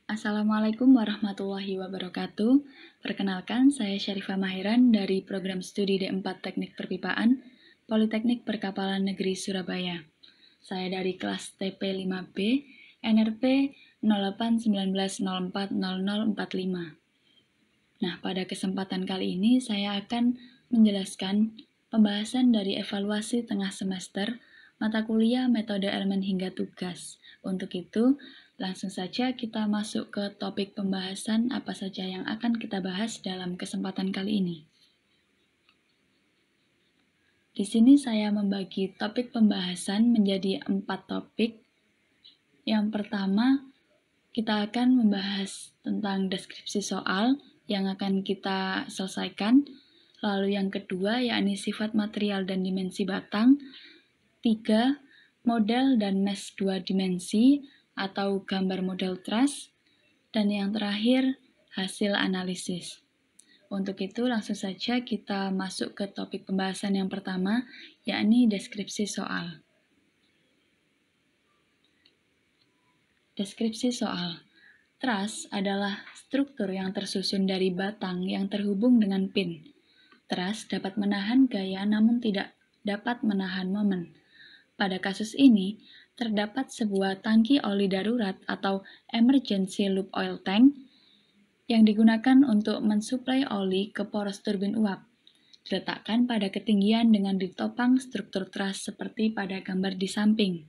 Assalamualaikum warahmatullahi wabarakatuh. Perkenalkan, saya Syarifah Mahiran dari Program Studi D4 Teknik Perpipaan, Politeknik Perkapalan Negeri Surabaya. Saya dari kelas TP5B, NRP 0819040045. Nah, pada kesempatan kali ini saya akan menjelaskan pembahasan dari evaluasi tengah semester mata kuliah metode elemen hingga tugas. Untuk itu, langsung saja kita masuk ke topik pembahasan apa saja yang akan kita bahas dalam kesempatan kali ini. Di sini saya membagi topik pembahasan menjadi 4 topik. Yang pertama, kita akan membahas tentang deskripsi soal yang akan kita selesaikan. Lalu yang kedua, yakni sifat material dan dimensi batang. 3. Model dan mesh 2 dimensi atau gambar model truss. Dan yang terakhir, hasil analisis. Untuk itu langsung saja kita masuk ke topik pembahasan yang pertama, yakni deskripsi soal. Deskripsi soal. Truss adalah struktur yang tersusun dari batang yang terhubung dengan pin. Truss dapat menahan gaya namun tidak dapat menahan momen. Pada kasus ini, terdapat sebuah tangki oli darurat atau emergency loop oil tank yang digunakan untuk mensuplai oli ke poros turbin uap. Diletakkan pada ketinggian dengan ditopang struktur truss seperti pada gambar di samping.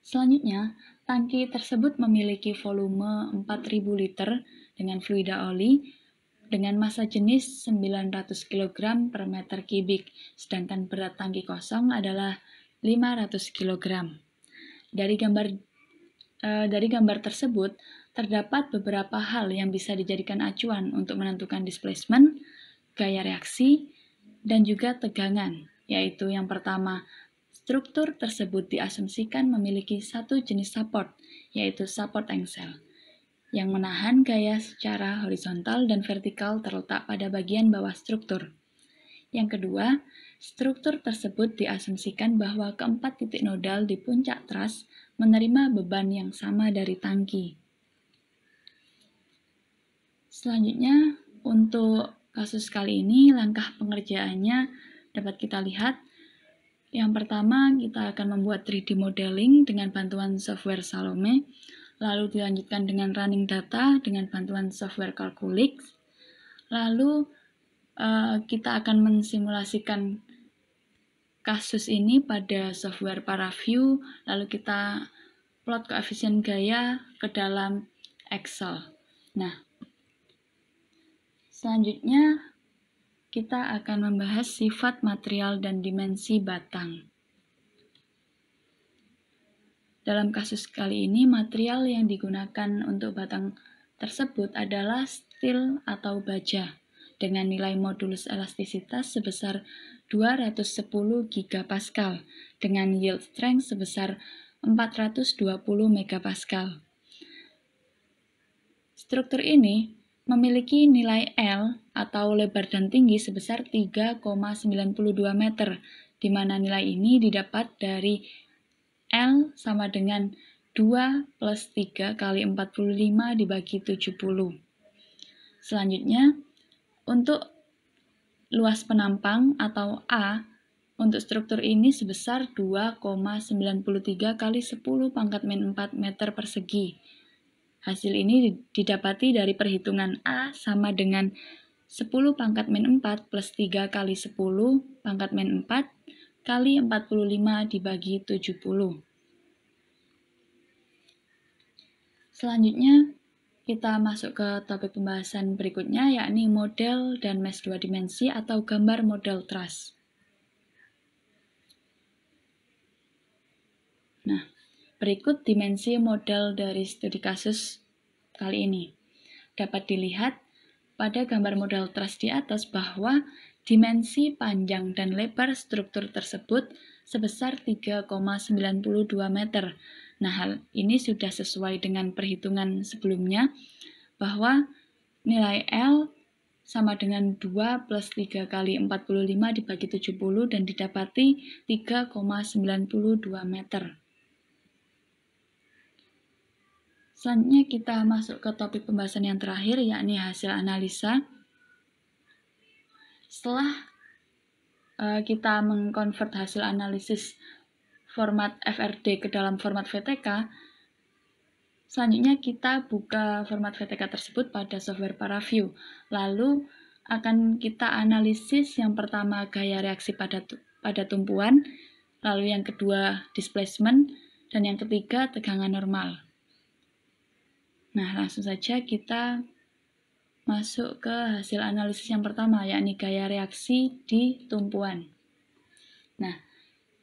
Selanjutnya, tangki tersebut memiliki volume 4.000 liter dengan fluida oli dengan massa jenis 900 kg per meter kubik, sedangkan berat tangki kosong adalah 500 kg. Dari gambar tersebut, terdapat beberapa hal yang bisa dijadikan acuan untuk menentukan displacement, gaya reaksi, dan juga tegangan, yaitu yang pertama, struktur tersebut diasumsikan memiliki satu jenis support, yaitu support engsel, yang menahan gaya secara horizontal dan vertikal terletak pada bagian bawah struktur. Yang kedua, struktur tersebut diasumsikan bahwa keempat titik nodal di puncak truss menerima beban yang sama dari tangki. Selanjutnya, untuk kasus kali ini, langkah pengerjaannya dapat kita lihat. Yang pertama, kita akan membuat 3D modeling dengan bantuan software Salome, lalu dilanjutkan dengan running data dengan bantuan software Calculix, lalu kita akan mensimulasikan kasus ini pada software ParaView, lalu kita plot koefisien gaya ke dalam Excel. Nah, selanjutnya kita akan membahas sifat material dan dimensi batang. Dalam kasus kali ini, material yang digunakan untuk batang tersebut adalah steel atau baja dengan nilai modulus elastisitas sebesar 210 GPa dengan yield strength sebesar 420 MPa. Struktur ini memiliki nilai L atau lebar dan tinggi sebesar 3,92 meter, di mana nilai ini didapat dari L sama dengan 2 plus 3 kali 45 dibagi 70. Selanjutnya, untuk luas penampang atau A, untuk struktur ini sebesar 2,93 kali 10 pangkat min 4 meter persegi. Hasil ini didapati dari perhitungan A sama dengan 10 pangkat min 4 plus 3 kali 10 pangkat min 4 kali 45 dibagi 70. Selanjutnya, kita masuk ke topik pembahasan berikutnya, yakni model dan mesh 2 dimensi atau gambar model truss. Nah, berikut dimensi model dari studi kasus kali ini. Dapat dilihat pada gambar model truss di atas bahwa dimensi panjang dan lebar struktur tersebut sebesar 3,92 meter. Nah, hal ini sudah sesuai dengan perhitungan sebelumnya bahwa nilai L sama dengan 2 plus 3 kali 45 dibagi 70 dan didapati 3,92 meter. Selanjutnya kita masuk ke topik pembahasan yang terakhir, yakni hasil analisa. Setelah kita mengkonvert hasil analisis format FRD ke dalam format VTK, selanjutnya kita buka format VTK tersebut pada software ParaView. Lalu akan kita analisis yang pertama gaya reaksi pada tumpuan, lalu yang kedua displacement, dan yang ketiga tegangan normal. Nah, langsung saja kita masuk ke hasil analisis yang pertama, yakni gaya reaksi di tumpuan. Nah,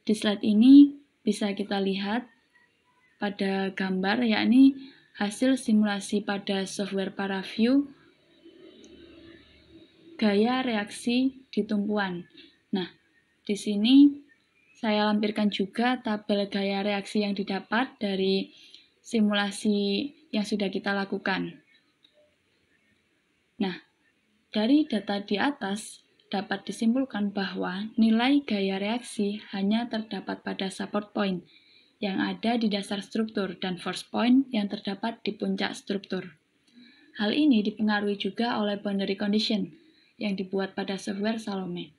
di slide ini bisa kita lihat pada gambar, yakni hasil simulasi pada software ParaView gaya reaksi di tumpuan. Nah, di sini saya lampirkan juga tabel gaya reaksi yang didapat dari simulasi yang sudah kita lakukan. Nah, dari data di atas dapat disimpulkan bahwa nilai gaya reaksi hanya terdapat pada support point yang ada di dasar struktur dan force point yang terdapat di puncak struktur. Hal ini dipengaruhi juga oleh boundary condition yang dibuat pada software Salome.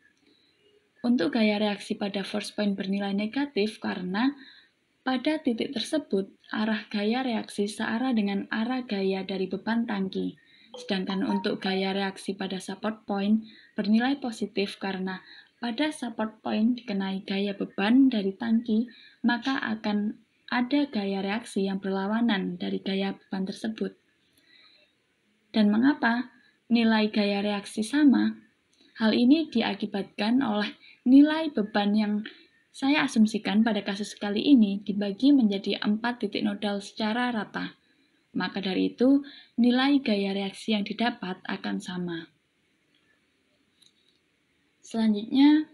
Untuk gaya reaksi pada force point bernilai negatif karena pada titik tersebut arah gaya reaksi searah dengan arah gaya dari beban tangki. Sedangkan untuk gaya reaksi pada support point bernilai positif karena pada support point dikenai gaya beban dari tangki, maka akan ada gaya reaksi yang berlawanan dari gaya beban tersebut. Dan mengapa nilai gaya reaksi sama? Hal ini diakibatkan oleh nilai beban yang saya asumsikan pada kasus kali ini dibagi menjadi 4 titik nodal secara rata. Maka dari itu, nilai gaya reaksi yang didapat akan sama. Selanjutnya,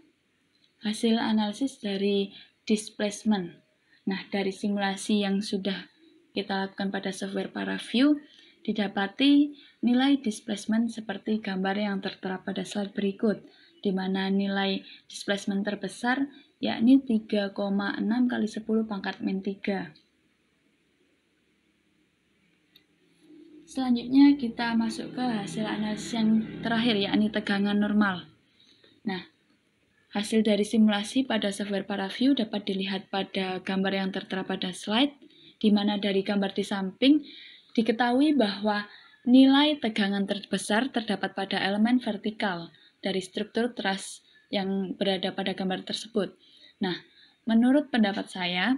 hasil analisis dari displacement. Nah, dari simulasi yang sudah kita lakukan pada software ParaView, didapati nilai displacement seperti gambar yang tertera pada slide berikut, di mana nilai displacement terbesar yakni 3,6 kali 10 pangkat min 3. Selanjutnya kita masuk ke hasil analisis yang terakhir, yakni tegangan normal. Nah, hasil dari simulasi pada software ParaView dapat dilihat pada gambar yang tertera pada slide, di mana dari gambar di samping diketahui bahwa nilai tegangan terbesar terdapat pada elemen vertikal dari struktur truss yang berada pada gambar tersebut. Nah, menurut pendapat saya,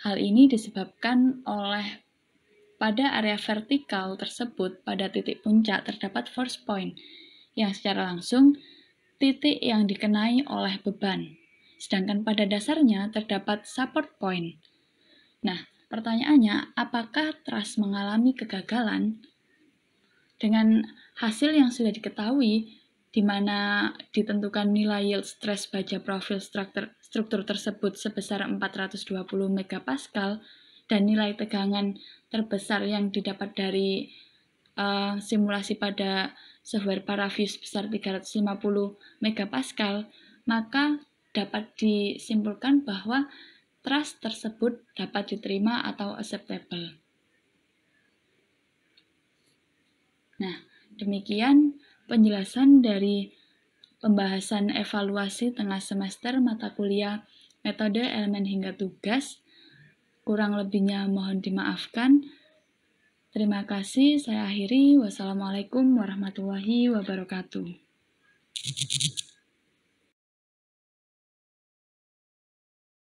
hal ini disebabkan oleh pada area vertikal tersebut, pada titik puncak terdapat force point, yang secara langsung titik yang dikenai oleh beban. Sedangkan pada dasarnya terdapat support point. Nah, pertanyaannya, apakah truss mengalami kegagalan? Dengan hasil yang sudah diketahui, di mana ditentukan nilai yield stress baja profil struktur tersebut sebesar 420 MPa, dan nilai tegangan terbesar yang didapat dari simulasi pada software ParaView sebesar 350 MPa, maka dapat disimpulkan bahwa truss tersebut dapat diterima atau acceptable. Nah, demikian penjelasan dari pembahasan evaluasi tengah semester mata kuliah metode elemen hingga tugas. Kurang lebihnya mohon dimaafkan. Terima kasih, saya akhiri. Wassalamualaikum warahmatullahi wabarakatuh.